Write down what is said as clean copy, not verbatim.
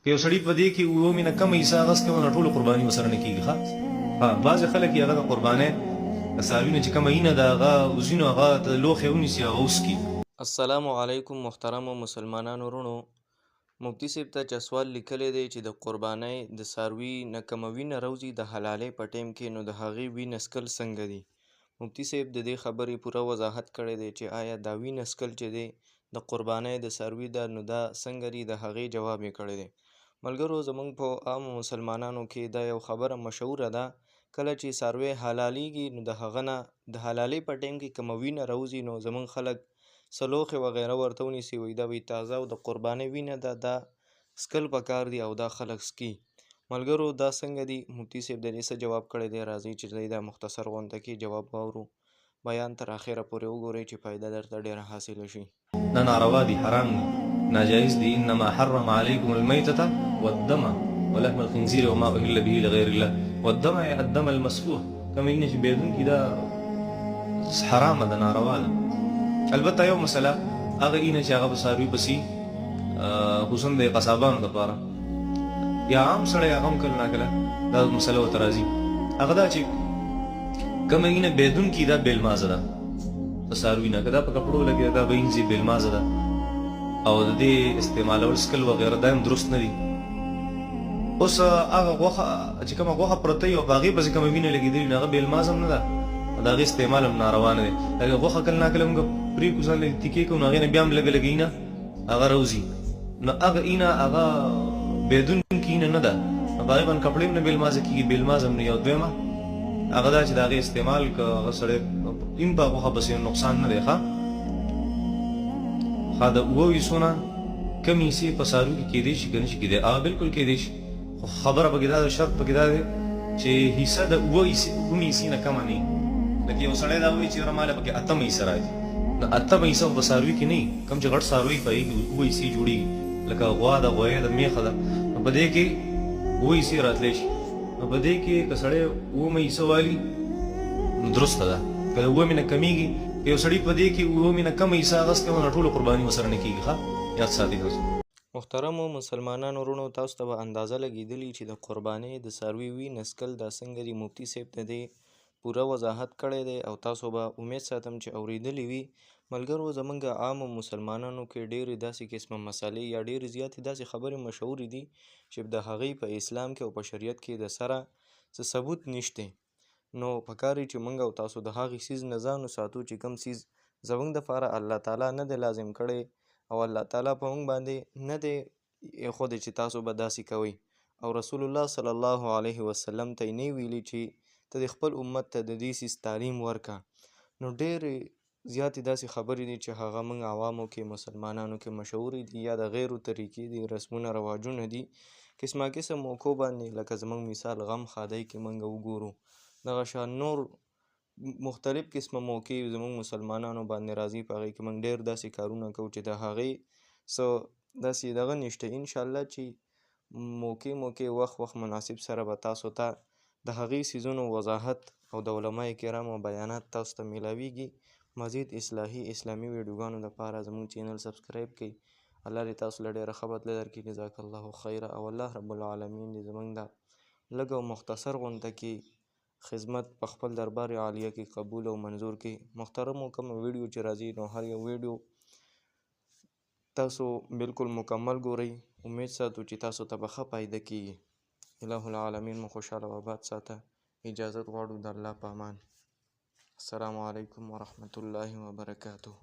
که یو سړي په دې کې اوه مینه کمه حصه اخیستې وي نو ټولو قرباني ورسره نه کېږي ښه بعضې خلک یې هغه د قربانۍ د څاروي نه چې کومه اینه ده هغه وزي نو هغه د لوښی ونیسي هغه وسکي. السلام علیکم محترمو مسلمانانو ورونو. مفتي صاحب ته چا سوال لیکلی دی چې د قربانۍ د څاروي نه کومه وینه راوځي د حلالۍ په ټایم کې نو د هغې وینه څکل څنګه دي. مفتي صاحب د دې خبرې پوره وضاحت کړی دی چې آیا دا وینه څکل چې دی د قربانۍ د څاروي ده نو دا څنګه دي، د هغې جواب یې کړی دی. ملګرو زموږ په عامو مسلمانانو کې دا یو خبره مشهوره ده، کله چې څاروی حلالیږي نو د هغه نه د حلالۍ په ټایم کې کومه وینه راوځي نو زموږ خلک سلوخې وغیره ورته ونیسي، وایي دا وایي تازه او د قربانۍ وینه ده، دا څکل پکار دي او دا خلک څکي. ملګرو دا څنګه دي؟ مفتي صاحب د دې څه جواب کړی دی، راځئ چې دی دا مختصر غونډه کې جواب واورو. بیان تر اخره پورې وګورئ چې فایده درته ډېره حاصله شي. نه ناروا دي، حرام دي، ناجایز دي. انما حرم علیکم المیتة والدم ولحم الخنزیر وما اهل به لغیر الله. والدم یا الدم المسفوح، کومه اینه چې بېدونکي دا حرامه ده، ناروا ده. البته یو مسله هغه اینه چې هغه په څاروي پسې خصوصا د قصابانو دپاره یا عام سړی هغه هم کله ناکله دا مسله ورته راځي، هغه دا چې کومه اینه بېدونکي دا بېلمازه ده په څاروي نه، که دا په کپړو لګېده دا به اینځي بېلمازه ده او د دې استعمالول څکل وغیره دا هم درست نه دي. اوس هغه غوښه چې کومه غوښه پرته وي او په هغې پسې کومه وینه لګېدلې نو هغه بېلمازه هم نه ده، د هغې استعمال هم ناروا نه دی. لکه غوښه کله ناکله موږ پرېږدو ځان لږ تیکې کوو نو هغې نه بیا هم لږه لږه اینه هغه راوځي، نو هغه اینه هغه بېدونکې اینه نه ده، نو په هغې باندې کپړې هم نه بېلمازه کېږي، بېلمازه هم نه. یو دویمه هغه دا چې د هغې استعمال که هغه سړی هم په غوښه پسې نقصان نه دی. ښه د اووه حصو نه کم حصې په څاروي کې کېدی شي که نه شي کېدی؟ هغه بلکل کېدی شي، خو خبره پکې دا ده، شرط پکې دا دی چې حصه د اووه حصې نه کمه نه وي. لکه یو سړی دا وایي چې یاره ماله پکې اتمه حصه راځي، نو اتمه حصه په څاروي کې نه وي، کوم چې غټ څاروي په هغې کې اووه حصې جوړېږي، لکه غوا ده، غویه ده، میښه ده، نو په دې کې اووه حصې راتلی شي. نو په دې کې که سړی اوومه حصه والي نو درسته ده. که د اوومې نه کمیږي، که یو سړي په دې کې اوومې نه کمه حصه اخیستې وي نو ټولو قرباني ورسره نه کېږي. ښه یاد ساتئ تاسو. محترمو مسلمانانو ورونو، تاسو ته به اندازه لګېدلي چې د قربانۍ د څاروي وینه څکل دا څنګه دي. مفتي صاحب د دې پوره وضاحت کړی دی او تاسو به امید ساتم چې اورېدلي وي. ملګرو زموږ عامو مسلمانانو کې ډېرې داسې قسمه مسالې یا ډېرې زیاتې داسې خبرې مشهورې دي چې د هغې په اسلام کې او په شریعت کې د سره څه ثبوت نشته، نو پکار یې چې موږ او تاسو د هغې څیز نه ځان وساتو چې کوم څیز زموږ دپاره الله تعالی نه دی لازم کړی او الله تعالی په موږ باندې نه دی ایښودی چې تاسو به داسې کوئ، او رسول الله صلی الله علیه وسلم ته یې نه ویلي چې ته د خپل امت ته د دې څیز تعلیم ورکړه. نو ډېرې زیاتې داسې خبرې دي چې هغه موږ عوامو کې مسلمانانو کې مشهورې دي یا د غیرو طریقې دي، رسمونه رواجونه دي، قسمه قسم موقعو باندې لکه زموږ مثال غم ښادۍ کې موږ وګورو، دغه شان نور مختلف قسمه موقع زموږ مسلمانانو باندې راځي، په هغې کې موږ ډېر داسې کارونه کوو چې د هغې څه داسې دغه نشته. انشاءالله چې موقع وخت مناسب سره به تاسو ته د هغې څیزونو وضاحت او د علماء کرامو بیانات تاسو ته میلاویږي. مزید اصلاحي اسلامي ویډیوګانو دپاره زموږ چینل سبسکرایب کړئ. الله دې تاسو له ډېره ښه بدله درکړي. جزاک الله خیره. او الله رب العالمین دې زموږ دا لږ او مختصر غونډه کې خدمت په خپل دربار عالیه کې قبول او منظور کړي. محترمو کومه ویډیو چې راځي نو هر یو ویډیو تاسو بالکل مکمل ګورئ. امید ساتو چې تاسو ته به ښه فایده کېږي. الہ العالمین مو خوشحاله و آباد ساته. اجازت غواړو د الله په امان. السلام علیکم ورحمة الله وبرکاته.